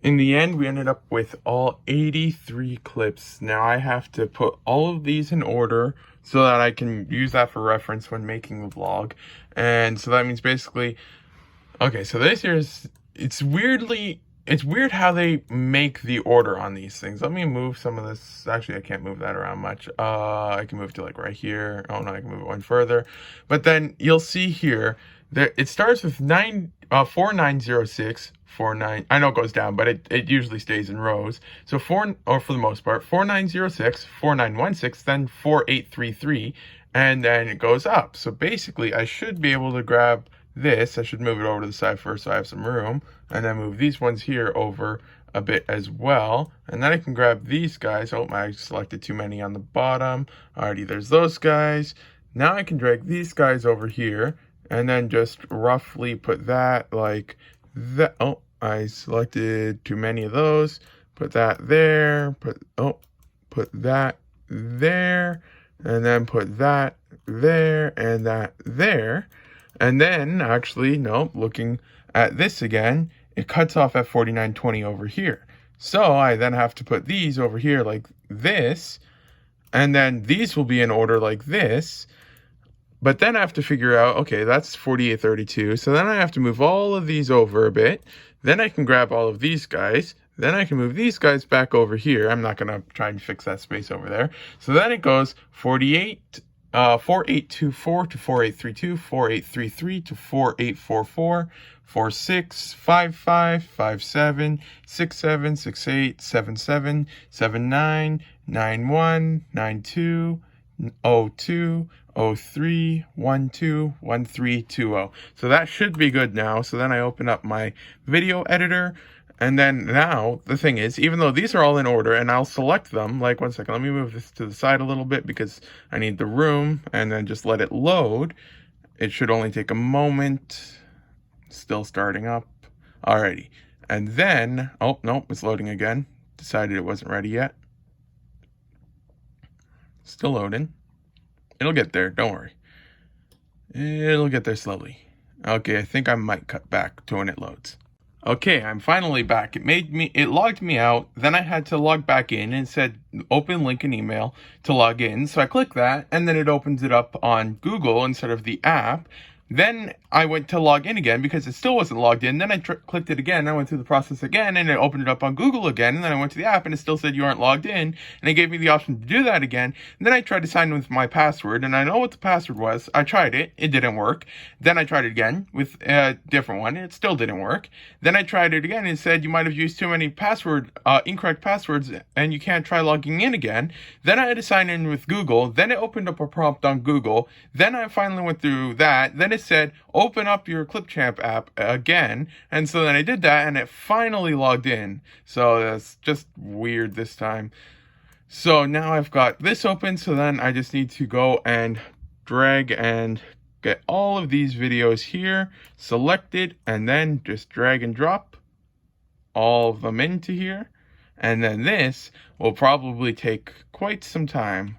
In the end, we ended up with all 83 clips. Now I have to put all of these in order so that I can use that for reference when making the vlog. And so that means basically, okay, so this here is, it's weird how they make the order on these things. Let me move some of this. Actually, I can't move that around much. I can move to like right here. Oh no, I can move it one further. But then you'll see here, there it starts with 4906, 49. I know it goes down, but it usually stays in rows. So for the most part, 4906, 4916, then 4833, and then it goes up. So basically, I should be able to grab this. I should move it over to the side first so I have some room, and then move these ones here over a bit as well, and then I can grab these guys. Oh, I selected too many on the bottom. Alrighty, there's those guys. Now I can drag these guys over here and then just roughly put that like that. Oh, I selected too many of those. Put that there, put that there, and then put that there and that there. And then, actually, no, looking at this again, it cuts off at 4920 over here. So I then have to put these over here like this, and then these will be in order like this. But then I have to figure out, okay, that's 4832. So then I have to move all of these over a bit. Then I can grab all of these guys. Then I can move these guys back over here. I'm not going to try and fix that space over there. So then it goes 4824 to 4832, 4833 to 4844, 4655, 57, 67, 68, 77, 79, 91, 92, 02, 03, 12, 1320. So that should be good now. So then I open up my video editor. And then now, the thing is, even though these are all in order, and I'll select them, like, one second, let me move this to the side a little bit because I need the room, and then just let it load. It should only take a moment. Still starting up. Alrighty. And then, oh, no, it's loading again. Decided it wasn't ready yet. Still loading. It'll get there, don't worry. It'll get there slowly. Okay, I think I might cut back to when it loads. Okay, I'm finally back. It logged me out. Then I had to log back in and said open link in email to log in. So I click that and then it opens it up on Google instead of the app. Then I went to log in again because it still wasn't logged in. Then I clicked it again. I went through the process again and it opened it up on Google again. And then I went to the app and it still said you aren't logged in. And it gave me the option to do that again. And then I tried to sign in with my password and I know what the password was. I tried it. It didn't work. Then I tried it again with a different one. It still didn't work. Then I tried it again and it said you might have used too many incorrect passwords and you can't try logging in again. Then I had to sign in with Google. Then it opened up a prompt on Google. Then I finally went through that. Then it said open up your Clipchamp app again, and so then I did that and it finally logged in. So that's just weird this time. So now I've got this open, so then I just need to go and drag and get all of these videos here selected, and then just drag and drop all of them into here. And then this will probably take quite some time.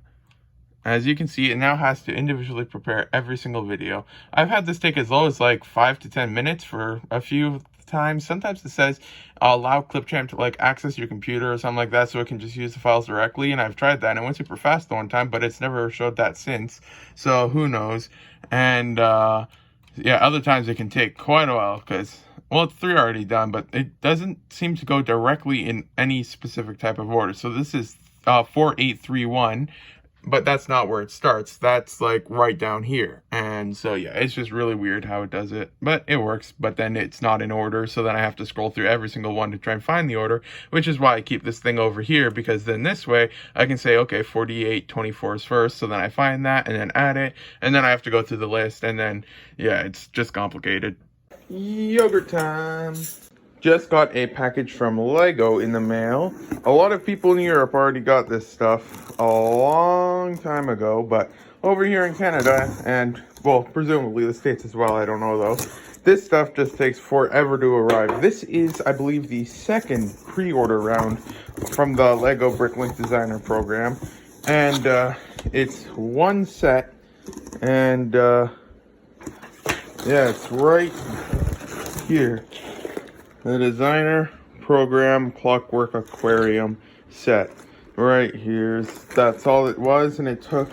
As you can see, it now has to individually prepare every single video. I've had this take as low as like 5 to 10 minutes for a few times. Sometimes it says allow Clipchamp to like access your computer or something like that so it can just use the files directly. And I've tried that and it went super fast the one time, but it's never showed that since. So who knows? And yeah, other times it can take quite a while because, well, it's 3 already done, but it doesn't seem to go directly in any specific type of order. So this is 4831. But that's not where it starts. That's like right down here. And so, yeah, it's just really weird how it does it. But it works. But then it's not in order. So then I have to scroll through every single one to try and find the order, which is why I keep this thing over here. Because then this way I can say, okay, 4824 is first. So then I find that and then add it. And then I have to go through the list. And then, yeah, it's just complicated. Yogurt time. Just got a package from Lego in the mail. A lot of people in Europe already got this stuff a long time ago, but over here in Canada, and well, presumably the States as well, I don't know though, this stuff just takes forever to arrive. This is, I believe, the second pre-order round from the Lego Bricklink designer program, and it's one set, and yeah, it's right here. The designer program Clockwork Aquarium set. Right here's, that's all it was, and it took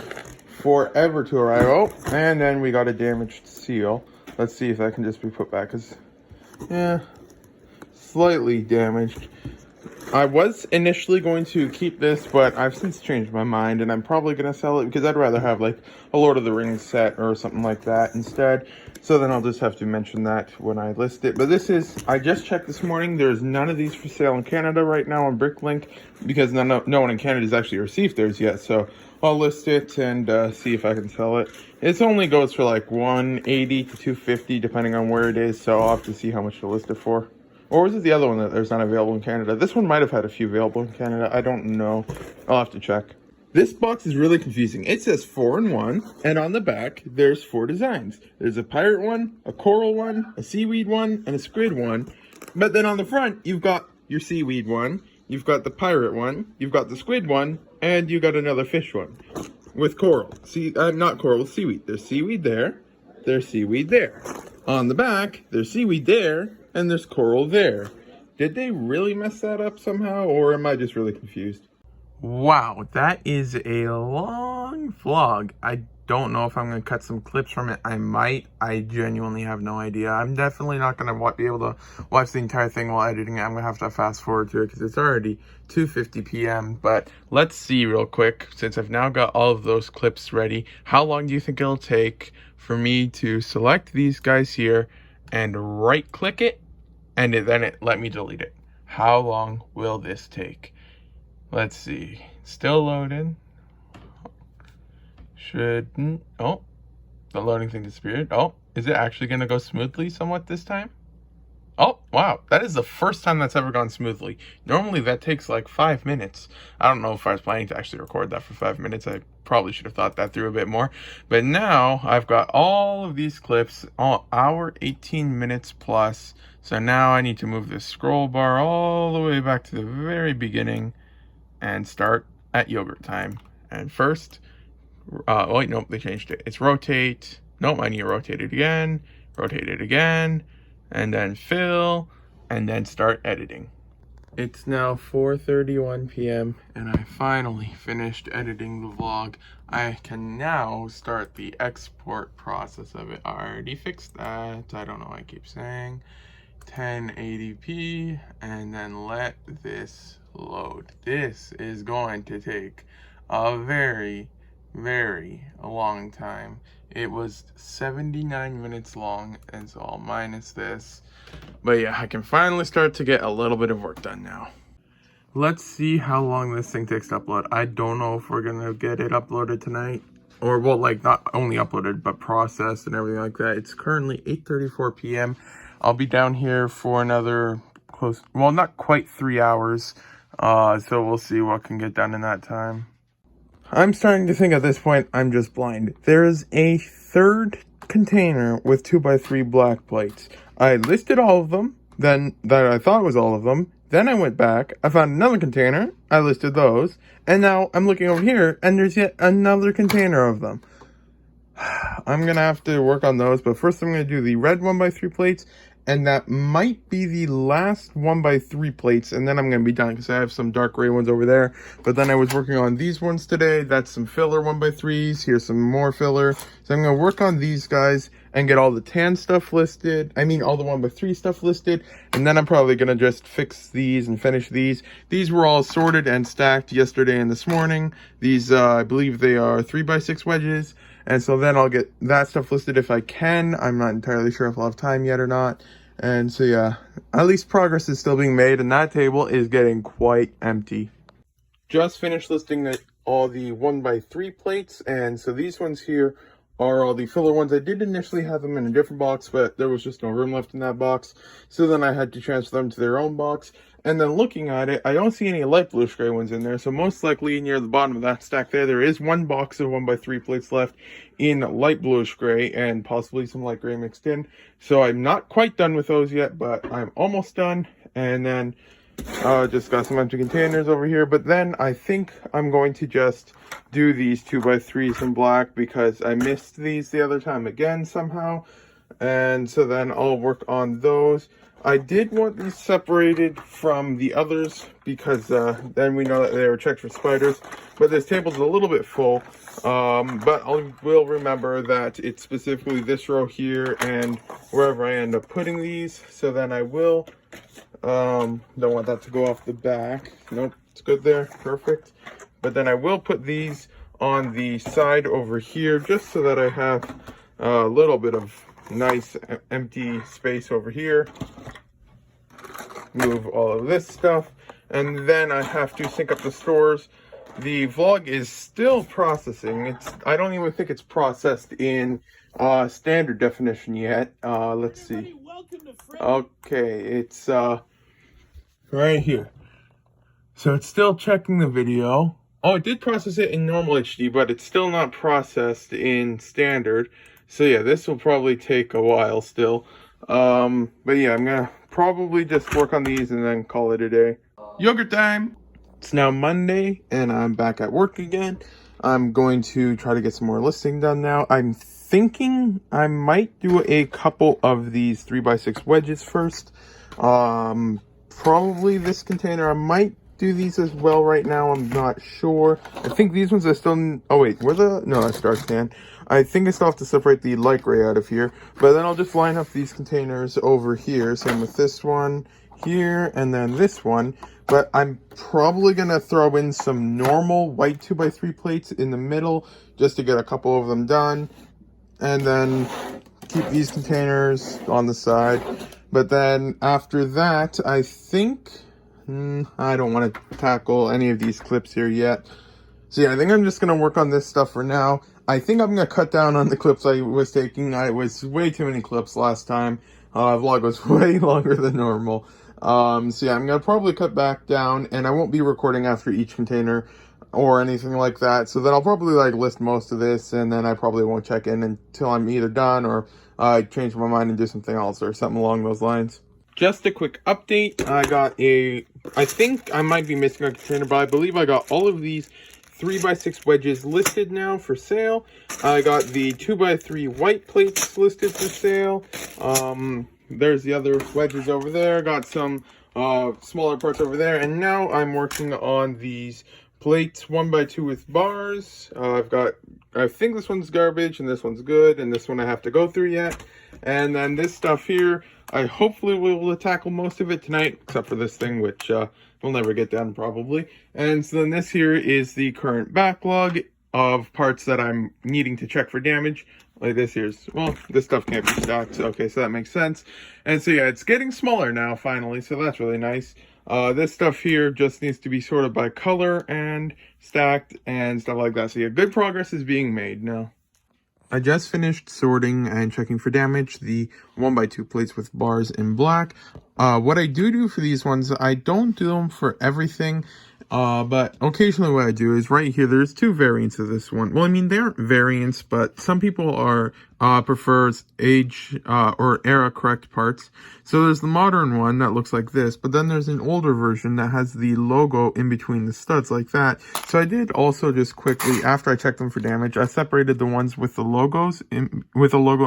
forever to arrive. Oh, and then we got a damaged seal. Let's see if that can just be put back, because, yeah, slightly damaged. I was initially going to keep this, but I've since changed my mind, and I'm probably going to sell it because I'd rather have like a Lord of the Rings set or something like that instead. So then I'll just have to mention that when I list it. But this is, I just checked this morning, there's none of these for sale in Canada right now on Bricklink because no one in Canada has actually received theirs yet. So I'll list it and see if I can sell it. It only goes for like $180 to $250 depending on where it is, so I'll have to see how much to list it for. Or was it the other one that there's not available in Canada? This one might have had a few available in Canada. I don't know. I'll have to check. This box is really confusing. It says 4-in-1, and on the back, there's 4 designs. There's a pirate one, a coral one, a seaweed one, and a squid one. But then on the front, you've got your seaweed one, you've got the pirate one, you've got the squid one, and you've got another fish one with coral. See, not coral, seaweed. There's seaweed there, there's seaweed there. On the back, there's seaweed there, and there's coral there. Did they really mess that up somehow, or am I just really confused? Wow, that is a long vlog. I don't know if I'm going to cut some clips from it. I might. I genuinely have no idea. I'm definitely not going to be able to watch the entire thing while editing it. I'm going to have to fast forward to it because it's already 2:50 p.m. But let's see real quick, since I've now got all of those clips ready. How long do you think it'll take for me to select these guys here and right-click it, and then it let me delete it? How long will this take? Let's see. Still loading. Shouldn't. Oh, the loading thing disappeared. Oh, is it actually going to go smoothly somewhat this time? Oh, wow. That is the first time that's ever gone smoothly. Normally that takes like 5 minutes. I don't know if I was planning to actually record that for 5 minutes. I probably should have thought that through a bit more. But now I've got all of these clips, all hour 18 minutes plus. So now I need to move this scroll bar all the way back to the very beginning and start at yogurt time. And first, wait, nope, they changed it. It's rotate. Nope, I need to rotate it again, and then fill, and then start editing. It's now 4:31 p.m. and I finally finished editing the vlog. I can now start the export process of it. I already fixed that. I don't know why I keep saying 1080p, and then let this load. This is going to take a very long time. It was 79 minutes long, and so I'll minus this. But yeah, I can finally start to get a little bit of work done now. Let's see how long this thing takes to upload. I don't know if we're gonna get it uploaded tonight, or well, like not only uploaded but processed and everything like that. It's currently 8:34 p.m. I'll be down here for another not quite 3 hours. So we'll see what can get done in that time. I'm starting to think at this point I'm just blind. There is a third container with 2x3 black plates. I listed all of them, then that I thought was all of them. Then I went back, I found another container, I listed those, and now I'm looking over here and there's yet another container of them. I'm gonna have to work on those, but first I'm gonna do the red 1x3 plates, and that might be the last 1x3 plates, and then I'm going to be done because I have some dark gray ones over there. But then I was working on these ones today. That's some filler 1x3s. Here's some more filler. So I'm going to work on these guys and get all the tan stuff listed. I mean, all the 1x3 stuff listed. And then I'm probably going to just fix these and finish these. These were all sorted and stacked yesterday and this morning. These, I believe they are 3x6 wedges. And so then I'll get that stuff listed if I can. I'm not entirely sure if I'll have time yet or not. And so yeah, at least progress is still being made, and that table is getting quite empty. Just finished listing all the 1x3 plates, and so these ones here are all the filler ones. I did initially have them in a different box, but there was just no room left in that box. So then I had to transfer them to their own box. And then looking at it, I don't see any light bluish gray ones in there. So most likely near the bottom of that stack there is one box of 1x3 plates left in light bluish gray and possibly some light gray mixed in. So I'm not quite done with those yet, but I'm almost done. And then just got some empty containers over here. But then I think I'm going to just do these 2x3s in black because I missed these the other time again somehow. And so then I'll work on those. I did want these separated from the others because then we know that they were checked for spiders. But this table's a little bit full. But I will remember that it's specifically this row here and wherever I end up putting these. So then I will, don't want that to go off the back. Nope, it's good there, perfect. But then I will put these on the side over here just so that I have a little bit of nice empty space over here. Move all of this stuff, and then I have to sync up the stores. The vlog is still processing. I don't even think it's processed in standard definition yet. Let's see. Okay, it's right here. So it's still checking the video. Oh, it did process it in normal HD, but it's still not processed in standard. So yeah, this will probably take a while still. But yeah, I'm gonna probably just work on these and then call it a day. Yogurt time! It's now Monday and I'm back at work again. I'm going to try to get some more listing done now. I'm thinking I might do a couple of these 3x6 wedges first. Probably this container. I might do these as well right now. I'm not sure. I think these ones are still... Oh wait, no, that's dark stand. I think I still have to separate the light gray out of here. But then I'll just line up these containers over here. Same with this one here and then this one. But I'm probably going to throw in some normal white 2x3 plates in the middle just to get a couple of them done. And then keep these containers on the side. But then after that, I think... I don't want to tackle any of these clips here yet. So yeah, I think I'm just going to work on this stuff for now. I think I'm going to cut down on the clips I was taking. I was way too many clips last time. Vlog was way longer than normal. So yeah, I'm going to probably cut back down, and I won't be recording after each container or anything like that. So then I'll probably like list most of this, and then I probably won't check in until I'm either done or change my mind and do something else or something along those lines. Just a quick update. I think I might be missing a container, but I believe I got all of these 3x6 wedges listed now for sale. I got the 2x3 white plates listed for sale. There's the other wedges over there. Got some smaller parts over there. And now I'm working on these plates 1x2 with bars. I think this one's garbage and this one's good. And this one I have to go through yet. And then this stuff here, I hopefully will be able to tackle most of it tonight, except for this thing, which will never get done probably. And so then this here is the current backlog of parts that I'm needing to check for damage. Like this here's, well, this stuff can't be stacked. Okay, so that makes sense. And so yeah, it's getting smaller now finally, so that's really nice. This stuff here just needs to be sorted by color and stacked and stuff like that. So yeah, good progress is being made now. I just finished sorting and checking for damage the 1x2 plates with bars in black. What I do for these ones, I don't do them for everything, but occasionally what I do is right here, there's two variants of this one. Well, I mean, they aren't variants, but some people prefers age or era correct parts. So there's the modern one that looks like this, but then there's an older version that has the logo in between the studs like that. So I did also just quickly, after I checked them for damage, I separated the ones with the logo in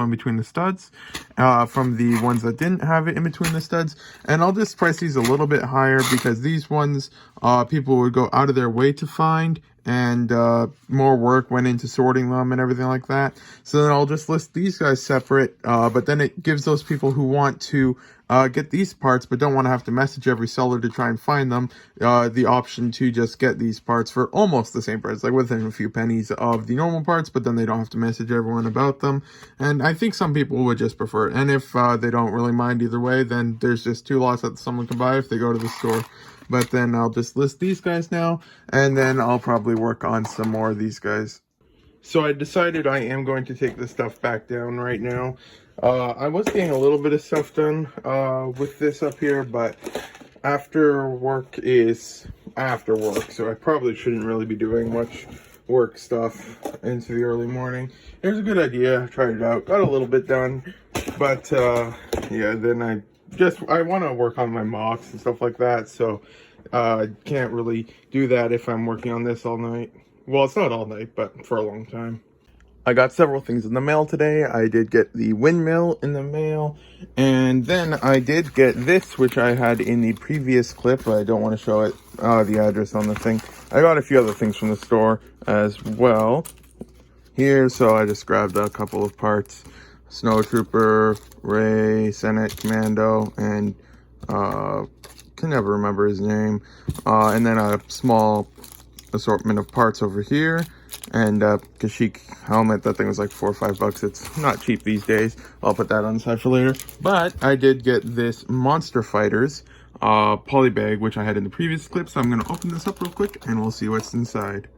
between the studs from the ones that didn't have it in between the studs. And I'll just price these a little bit higher because these ones people would go out of their way to find, and more work went into sorting them and everything like that. So then I'll just list these guys separate, but then it gives those people who want to get these parts but don't want to have to message every seller to try and find them, the option to just get these parts for almost the same price, like within a few pennies of the normal parts, but then they don't have to message everyone about them. And I think some people would just prefer it. And if they don't really mind either way, then there's just two lots that someone can buy if they go to the store. But then I'll just list these guys now, and then I'll probably work on some more of these guys. So I decided I am going to take this stuff back down right now. I was getting a little bit of stuff done with this up here, but after work is after work, so I probably shouldn't really be doing much work stuff into the early morning. It was a good idea. I tried it out, got a little bit done, but yeah, then I want to work on my mocks and stuff like that, so I can't really do that if I'm working on this all night. Well, it's not all night, but for a long time. I got several things in the mail today. I did get the windmill in the mail, and then I did get this, which I had in the previous clip, but I don't want to show it, the address on the thing. I got a few other things from the store as well here, so I just grabbed a couple of parts. Snow Trooper, Ray, Senate, Commando, and can never remember his name. And then a small assortment of parts over here, and Kashyyyk helmet. That thing was like $4 or $5. It's not cheap these days. I'll put that on the side for later. But I did get this Monster Fighters poly bag, which I had in the previous clip, so I'm going to open this up real quick and we'll see what's inside.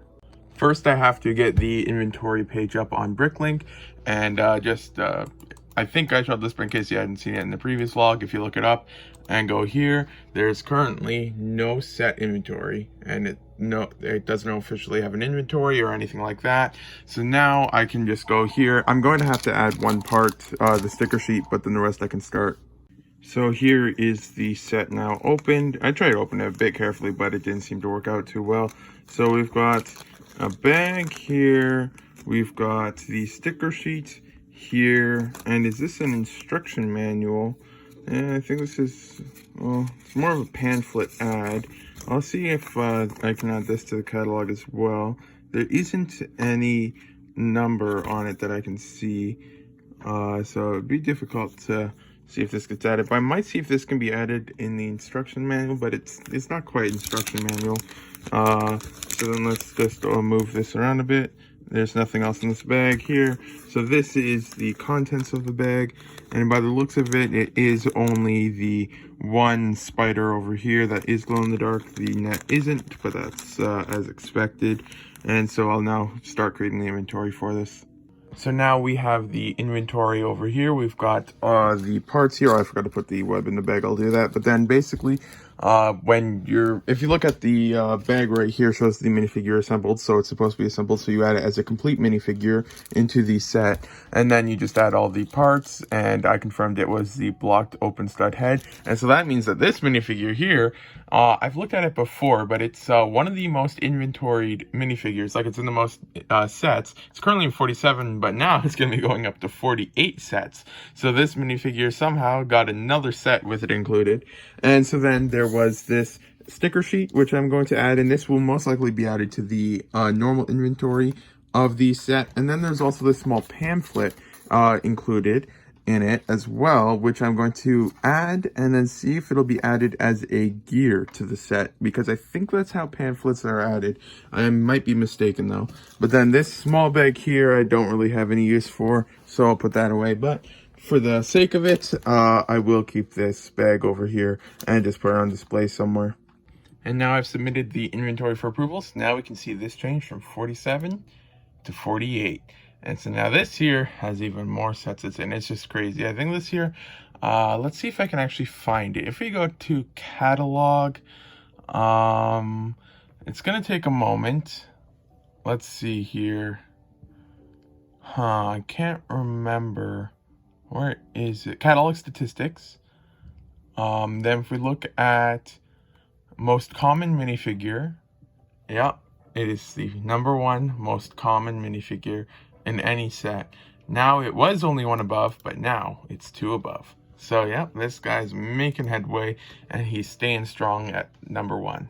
First, I have to get the inventory page up on Bricklink, and I think I showed this, but in case you hadn't seen it in the previous vlog, if you look it up and go here, there's currently no set inventory, and it doesn't officially have an inventory or anything like that. So now I can just go here. I'm going to have to add one part, the sticker sheet, but then the rest I can start. So here is the set now opened. I tried to open it a bit carefully, but it didn't seem to work out too well. So we've got a bag here, we've got the sticker sheet here, and is this an instruction manual? I think this is, well, it's more of a pamphlet ad. I'll see if I can add this to the catalog as well. There isn't any number on it that I can see, so it'd be difficult to see if this gets added. But I might see if this can be added in the instruction manual, but it's not quite instruction manual. So then let's just move this around a bit. There's nothing else in this bag here. So this is the contents of the bag. And by the looks of it, it is only the one spider over here that is glow in the dark. The net isn't, but that's as expected. And so I'll now start creating the inventory for this. So now we have the inventory over here. We've got the parts here. Oh, I forgot to put the web in the bag. I'll do that. But then basically, if you look at the bag right here, shows the minifigure assembled. So it's supposed to be assembled. So you add it as a complete minifigure into the set. And then you just add all the parts. And I confirmed it was the blocked open stud head. And so that means that this minifigure here, I've looked at it before, but it's one of the most inventoried minifigures. Like, it's in the most sets. It's currently in 47, but now it's going to be going up to 48 sets. So this minifigure somehow got another set with it included. And so then there was this sticker sheet, which I'm going to add, and this will most likely be added to the normal inventory of the set. And then there's also this small pamphlet included in it as well, which I'm going to add and then see if it'll be added as a gear to the set, because I think that's how pamphlets are added. I might be mistaken though. But then this small bag here, I don't really have any use for, so I'll put that away. But for the sake of it, I will keep this bag over here and just put it on display somewhere. And now I've submitted the inventory for approvals. Now we can see this change from 47 to 48. And so now this here has even more sets it's in. It's just crazy. I think this here, let's see if I can actually find it. If we go to catalog, it's going to take a moment. Let's see here. I can't remember. Where is it? Catalog statistics. Then if we look at most common minifigure, yeah, it is the #1 most common minifigure in any set. Now it was only one above, but now it's 2 above. So yeah, this guy's making headway and he's staying strong at #1.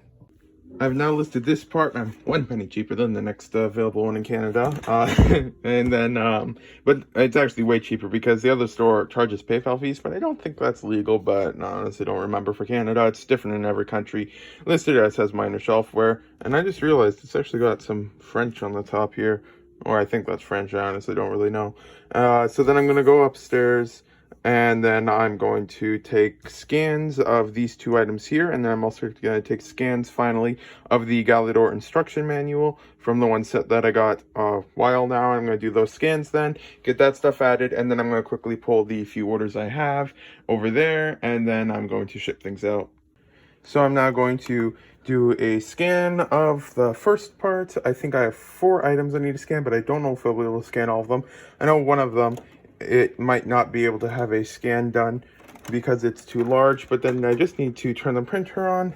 I've now listed this part. I'm 1 penny cheaper than the next available one in Canada. And then, but it's actually way cheaper because the other store charges PayPal fees, but I don't think that's legal. But I honestly don't remember for Canada. It's different in every country. Listed as has minor shelfware. And I just realized it's actually got some French on the top here. Or I think that's French, I honestly don't really know. So then I'm going to go upstairs, and then I'm going to take scans of these 2 items here, and then I'm also going to take scans, finally, of the Galador instruction manual from the one set that I got a while now. I'm going to do those scans then, get that stuff added, and then I'm going to quickly pull the few orders I have over there, and then I'm going to ship things out. So I'm now going to do a scan of the first part. I think I have 4 items I need to scan, but I don't know if I'll be able to scan all of them. I know one of them, it might not be able to have a scan done because it's too large, but then I just need to turn the printer on,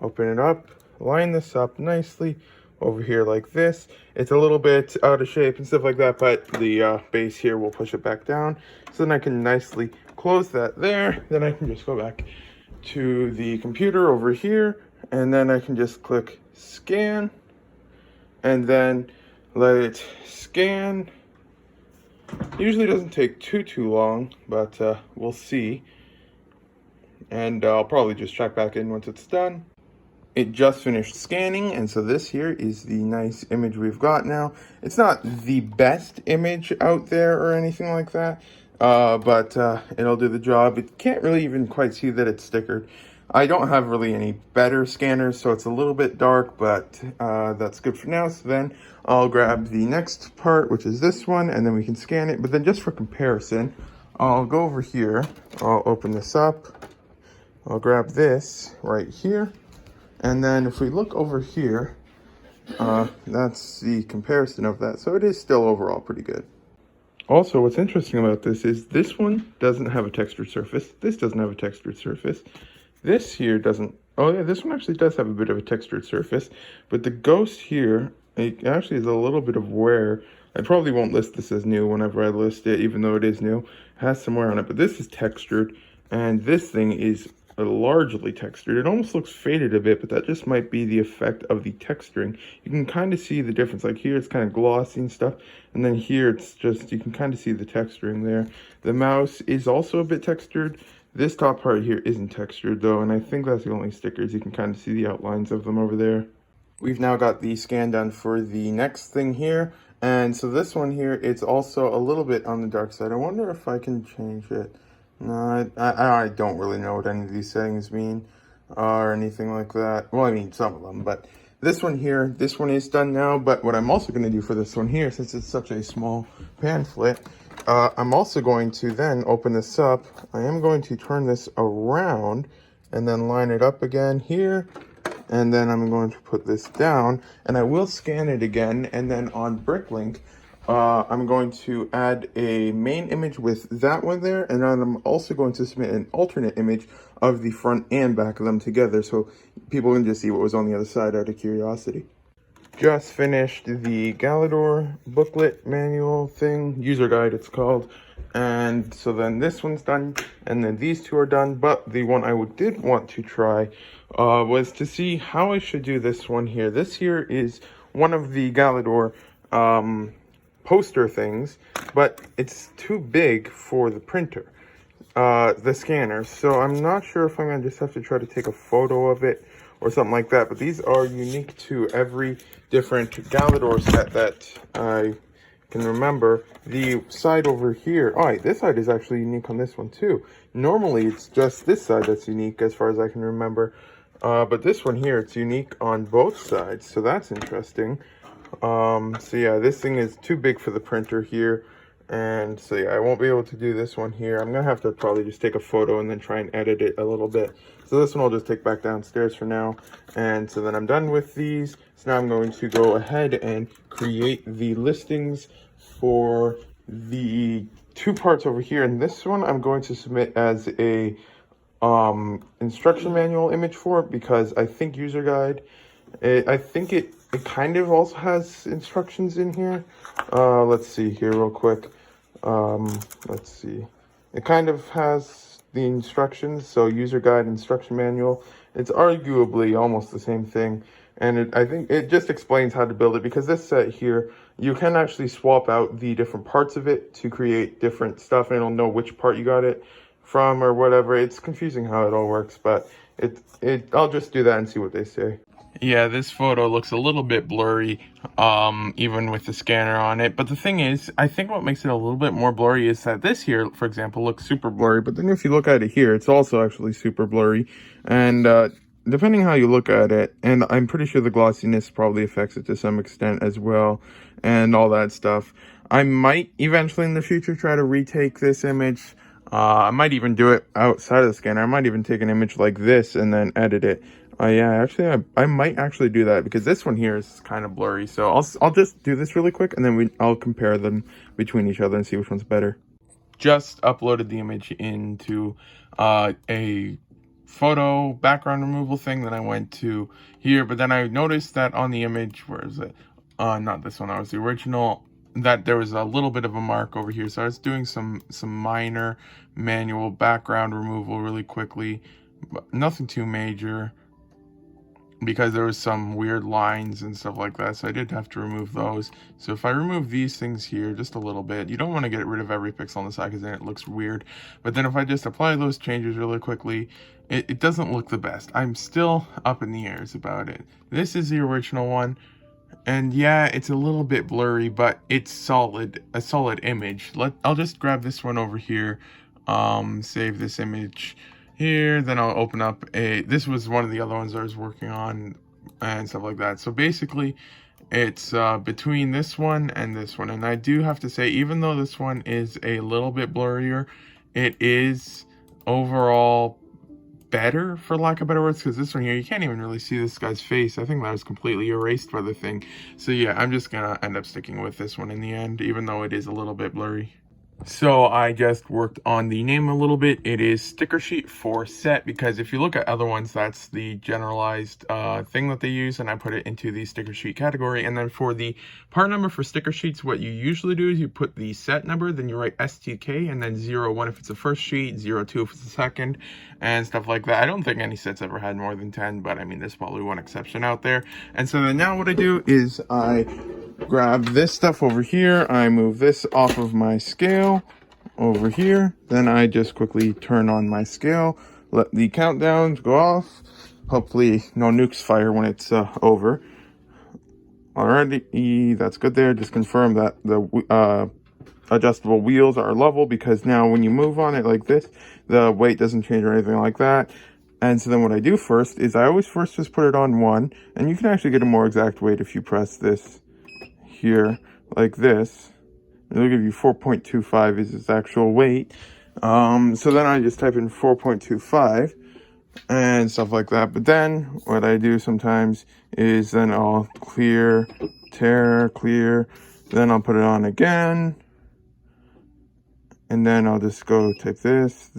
open it up, line this up nicely, over here like this. It's a little bit out of shape and stuff like that, but the base here will push it back down. So then I can nicely close that there. Then I can just go back to the computer over here, and then I can just click scan, and then let it scan. Usually doesn't take too long, but we'll see. And I'll probably just check back in once it's done. It just finished scanning, and so this here is the nice image we've got now. It's not the best image out there or anything like that, but it'll do the job. It can't really even quite see that it's stickered. I don't have really any better scanners, so it's a little bit dark, but that's good for now. So then I'll grab the next part, which is this one, and then we can scan it. But then just for comparison, I'll go over here, I'll open this up, I'll grab this right here, and then if we look over here, that's the comparison of that. So it is still overall pretty good. Also, what's interesting about this is this one doesn't have a textured surface. This doesn't have a textured surface. This here doesn't. Oh yeah, this one actually does have a bit of a textured surface. But the ghost here, it actually is a little bit of wear. I probably won't list this as new whenever I list it, even though it is new. It has some wear on it, but this is textured. And this thing is largely textured. It almost looks faded a bit, but that just might be the effect of the texturing. You can kind of see the difference. Like here it's kind of glossy and stuff, and then here it's just, you can kind of see the texturing there. The mouse is also a bit textured. This top part here isn't textured though, and I think that's the only stickers. You can kind of see the outlines of them over there. We've now got the scan done for the next thing here, and so this one here, it's also a little bit on the dark side. I wonder if I can change it. No, I don't really know what any of these settings mean or anything like that. Well, I mean some of them, but this one here, this one is done now. But what I'm also going to do for this one here, since it's such a small pamphlet, I'm also going to then open this up. I am going to turn this around and then line it up again here. And then I'm going to put this down, and I will scan it again. And then on Bricklink, I'm going to add a main image with that one there, and then I'm also going to submit an alternate image of the front and back of them together, so people can just see what was on the other side out of curiosity. Just finished the Galador booklet manual thing, user guide it's called, and so then this one's done, and then these two are done. But the one I did want to try was to see how I should do this one here. This here is one of the Galador poster things, but it's too big for the printer, the scanner. So I'm not sure if I'm gonna just have to try to take a photo of it or something like that. But these are unique to every different Galador set that I can remember. The side over here, oh, this side is actually unique on this one too. Normally it's just this side that's unique as far as I can remember. But this one here, it's unique on both sides, so that's interesting. So yeah, this thing is too big for the printer here, and so yeah, I won't be able to do this one here. I'm gonna have to probably just take a photo and then try and edit it a little bit. So this one I'll just take back downstairs for now, and so then I'm done with these. So now I'm going to go ahead and create the listings for the two parts over here, and this one I'm going to submit as a instruction manual image for it, because I think user guide, I think it kind of also has instructions in here. Let's see here real quick. Let's see. It kind of has the instructions, so user guide, instruction manual. It's arguably almost the same thing, and I think it just explains how to build it, because this set here, you can actually swap out the different parts of it to create different stuff, and it'll know which part you got it from or whatever. It's confusing how it all works, but I'll just do that and see what they say. Yeah, this photo looks a little bit blurry, even with the scanner on it. But the thing is, I think what makes it a little bit more blurry is that this here, for example, looks super blurry. But then if you look at it here, it's also actually super blurry. And depending how you look at it, and I'm pretty sure the glossiness probably affects it to some extent as well, and all that stuff. I might eventually in the future try to retake this image. I might even do it outside of the scanner. I might even take an image like this and then edit it. Yeah, actually, I might actually do that, because this one here is kind of blurry. So I'll just do this really quick, and then I'll compare them between each other and see which one's better. Just uploaded the image into a photo background removal thing. Then I went to here, but then I noticed that on the image, where is it? Not this one, that was the original, that there was a little bit of a mark over here. So I was doing some minor manual background removal really quickly, but nothing too major, because there was some weird lines and stuff like that, so I did have to remove those. So if I remove these things here just a little bit, you don't want to get rid of every pixel on the side because then it looks weird. But then if I just apply those changes really quickly, it doesn't look the best. I'm still up in the airs about it. This is the original one, and yeah, it's a little bit blurry, but it's a solid image. I'll just grab this one over here, save this image here, then I'll open up this was one of the other ones I was working on and stuff like that. So basically it's between this one and this one, and I do have to say, even though this one is a little bit blurrier, it is overall better, for lack of better words, because this one here, you can't even really see this guy's face. I think that was completely erased by the thing. So yeah, I'm just gonna end up sticking with this one in the end, even though it is a little bit blurry. So I just worked on the name a little bit. It is sticker sheet for set, because if you look at other ones, that's the generalized thing that they use, and I put it into the sticker sheet category. And then for the part number for sticker sheets, what you usually do is you put the set number, then you write STK, and then 01 if it's the first sheet, 02 if it's the second, and stuff like that. I don't think any sets ever had more than 10, but I mean, there's probably one exception out there. And so then now what I do is I grab this stuff over here, I move this off of my scale over here, then I just quickly turn on my scale, let the countdowns go off, hopefully no nukes fire when it's over. Alrighty, that's good there. Just confirm that the adjustable wheels are level, because now when you move on it like this, the weight doesn't change or anything like that. And so then what I do first is I always first just put it on 1, and you can actually get a more exact weight if you press this here like this. It'll give you 4.25 is its actual weight. So then I just type in 4.25 and stuff like that. But then what I do sometimes is then I'll clear, then I'll put it on again, and then I'll just go type this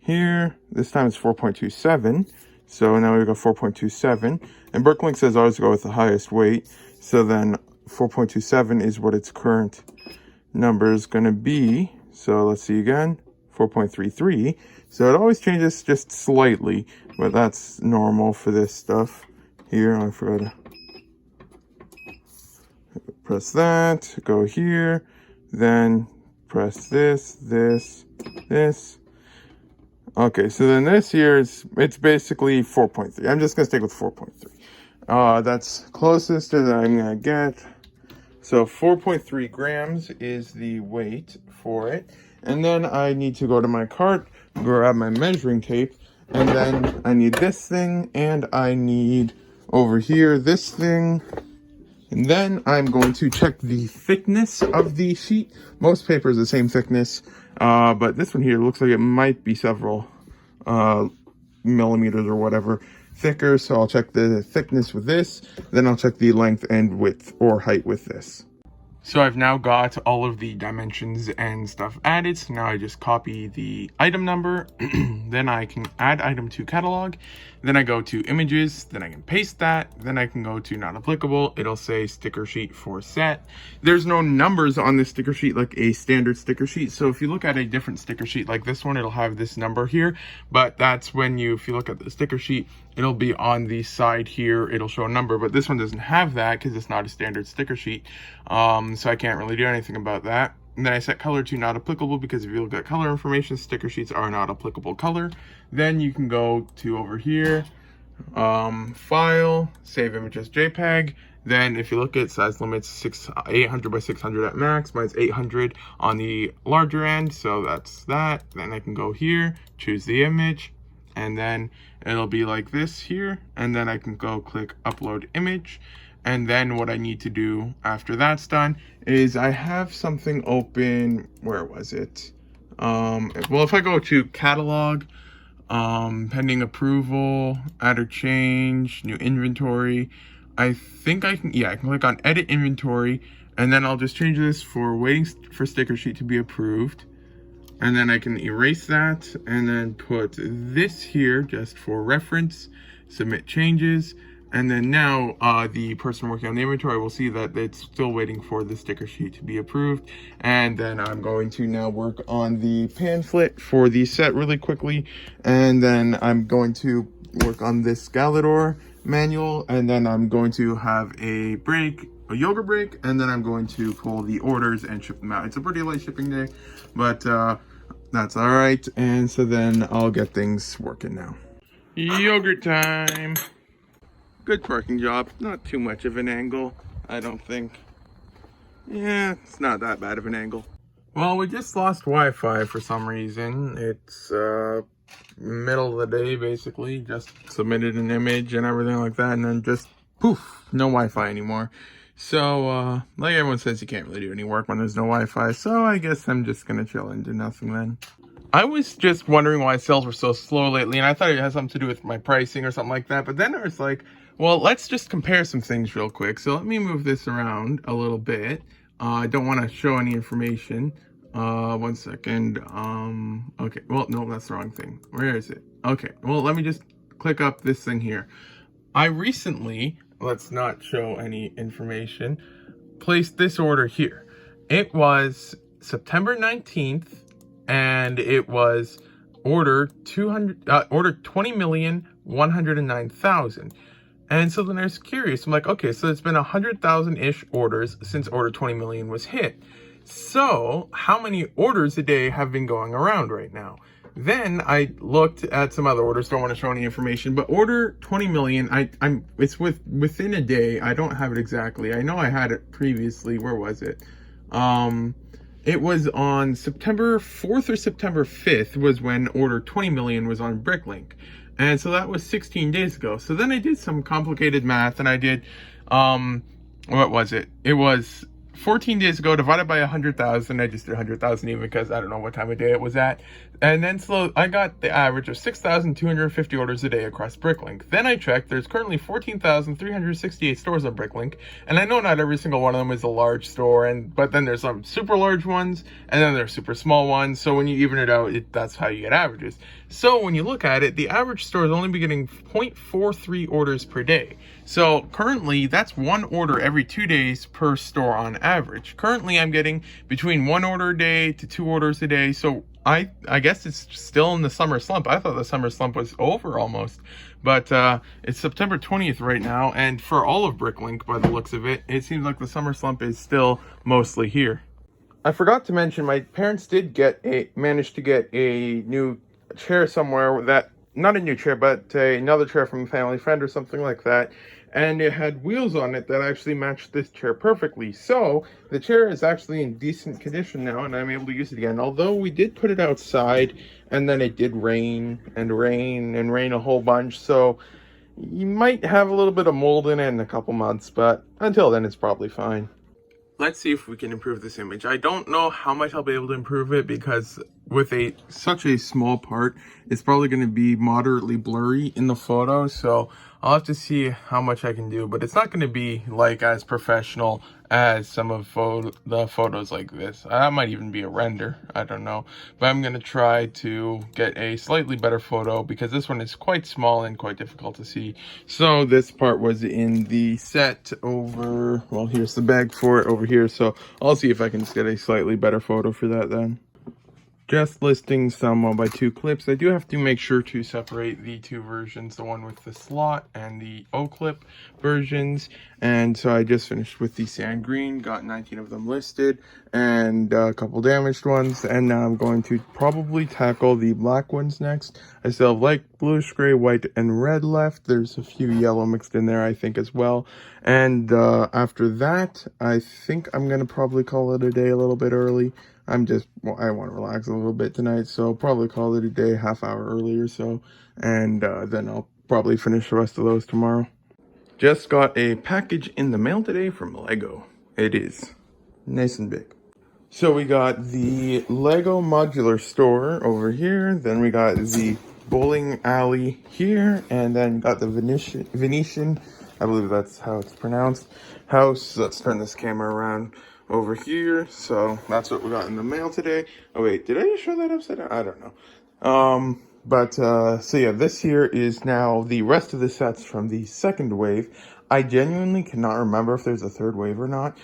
here. This time it's 4.27. So now we go 4.27, and Bricklink says always go with the highest weight. So then 4.27 is what its current number is going to be. So let's see again, 4.33. So it always changes just slightly, but that's normal for this stuff. Here, I forgot to press that, go here, then press this. Okay, so then this here it's basically 4.3. I'm just going to stick with 4.3. That's closest to that I'm going to get. So 4.3 grams is the weight for it. And then I need to go to my cart, grab my measuring tape, and then I need this thing, and I need over here this thing. And then I'm going to check the thickness of the sheet. Most paper is the same thickness, but this one here looks like it might be several millimeters or whatever thicker. So I'll check the thickness with this, then I'll check the length and width or height with this. So I've now got all of the dimensions and stuff added. So now I just copy the item number, then I can add item to catalog, then I go to images, then I can paste that, then I can go to not applicable. It'll say sticker sheet for set. There's no numbers on this sticker sheet like a standard sticker sheet. So if you look at a different sticker sheet like this one, it'll have this number here, but that's when if you look at the sticker sheet, it'll be on the side here, it'll show a number, but this one doesn't have that because it's not a standard sticker sheet. So I can't really do anything about that. And then I set color to not applicable, because if you look at color information, sticker sheets are not applicable color. Then you can go to over here, file, save image as JPEG. Then if you look at size limits, 800 by 600 at max, mine's 800 on the larger end, so that's that. Then I can go here, choose the image, and then it'll be like this here, and then I can go click upload image. And then what I need to do after that's done is I have something open. Where was it? Well, if I go to catalog, pending approval, add or change, new inventory, I think I can click on edit inventory, and then I'll just change this for waiting for sticker sheet to be approved. And then I can erase that and then put this here just for reference, submit changes. And then now the person working on the inventory will see that it's still waiting for the sticker sheet to be approved. And then I'm going to now work on the pamphlet for the set really quickly. And then I'm going to work on this Galador manual. And then I'm going to have a break, a yoga break. And then I'm going to pull the orders and ship them out. It's a pretty light shipping day, but that's all right. And so then I'll get things working now. Yogurt time. Good parking job. Not too much of an angle, I don't think. Yeah, it's not that bad of an angle. Well, we just lost Wi-Fi for some reason. It's middle of the day, basically. Just submitted an image and everything like that, and then just poof, no Wi-Fi anymore. So, like everyone says, you can't really do any work when there's no Wi-Fi. So I guess I'm just gonna chill and do nothing then. I was just wondering why sales were so slow lately, and I thought it had something to do with my pricing or something like that. But then I was like, well, let's just compare some things real quick. So let me move this around a little bit. I don't want to show any information. 1 second. Okay. Well, no, that's the wrong thing. Where is it? Okay. Well, let me just click up this thing here. I recently, let's not show any information, placed this order here. It was September 19th. And it was ordered 20,109,000. And so then I was curious. I'm like, okay, so it's been 100,000-ish orders since order 20 million was hit. So how many orders a day have been going around right now? Then I looked at some other orders. Don't want to show any information, but order 20 million. It's within a day. I don't have it exactly. I know I had it previously. Where was it? It was on September 4th or September 5th was when order 20 million was on Bricklink. And so that was 16 days ago. So then I did some complicated math and I did, what was it? It was 14 days ago divided by 100,000. I just did 100,000 even because I don't know what time of day it was at. And then so I got the average of 6,250 orders a day across Bricklink. Then I checked, there's currently 14,368 stores on Bricklink. And I know not every single one of them is a large store, but then there's some super large ones and then there's super small ones. So when you even it out, that's how you get averages. So when you look at it, the average store is only be getting 0.43 orders per day. So currently that's one order every 2 days per store on average. Currently I'm getting between 1 order a day to 2 orders a day. So I guess it's still in the summer slump. I thought the summer slump was over almost, but it's September 20th right now. And for all of Bricklink, by the looks of it, it seems like the summer slump is still mostly here. I forgot to mention my parents did manage to get a new chair somewhere that, not a new chair, but another chair from a family friend or something like that. And it had wheels on it that actually matched this chair perfectly. So the chair is actually in decent condition now and I'm able to use it again. Although we did put it outside and then it did rain and rain and rain a whole bunch. So you might have a little bit of mold in it in a couple months, but until then it's probably fine. Let's see if we can improve this image. I don't know how much I'll be able to improve it because with such a small part, it's probably going to be moderately blurry in the photo. So I'll have to see how much I can do, but it's not going to be like as professional as some of the photos like this. That might even be a render. I don't know, but I'm going to try to get a slightly better photo because this one is quite small and quite difficult to see. So this part was in the set over, well, here's the bag for it over here. So I'll see if I can just get a slightly better photo for that then. Just listing some 1x2 clips. I do have to make sure to separate the two versions, the one with the slot and the O-clip versions. And so I just finished with the sand green, got 19 of them listed and a couple damaged ones. And now I'm going to probably tackle the black ones next. I still have light bluish gray, white, and red left. There's a few yellow mixed in there, I think, as well. And after that, I think I'm going to probably call it a day a little bit early. I want to relax a little bit tonight, so probably call it a day, half hour early or so, and then I'll probably finish the rest of those tomorrow. Just got a package in the mail today from Lego. It is nice and big. So we got the Lego modular store over here, then we got the bowling alley here, and then got the Venetian, I believe that's how it's pronounced, house. Let's turn this camera around. over here. So that's what we got in the mail today. Oh wait, did I just show that upside down? I don't know. So yeah, this here is now the rest of the sets from the second wave. I genuinely cannot remember if there's a third wave or not.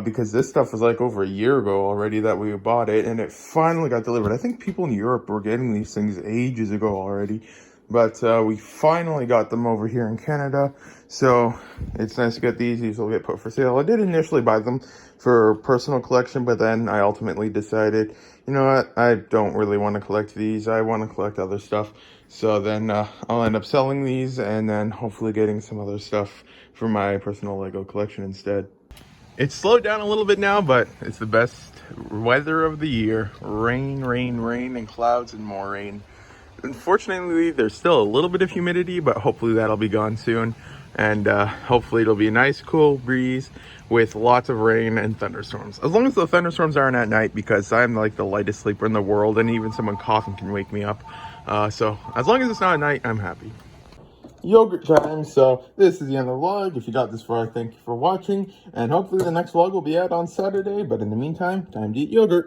Because this stuff was like over a year ago already that we bought it, and it finally got delivered. I think people in Europe were getting these things ages ago already, but we finally got them over here in Canada. So it's nice to get these. These will get put for sale. I did initially buy them for personal collection, but then I ultimately decided, you know what, I don't really want to collect these. I want to collect other stuff. So then I'll end up selling these and then hopefully getting some other stuff for my personal Lego collection instead. It's slowed down a little bit now, but it's the best weather of the year. Rain, rain, rain, and clouds and more rain. Unfortunately, there's still a little bit of humidity, but hopefully that'll be gone soon. And hopefully it'll be a nice cool breeze with lots of rain and thunderstorms. As long as the thunderstorms aren't at night, because I'm like the lightest sleeper in the world, and even someone coughing can wake me up. So as long as it's not at night, I'm happy. Yogurt time. So this is the end of the vlog. If you got this far, thank you for watching, and hopefully the next vlog will be out on Saturday. But in the meantime, time to eat yogurt.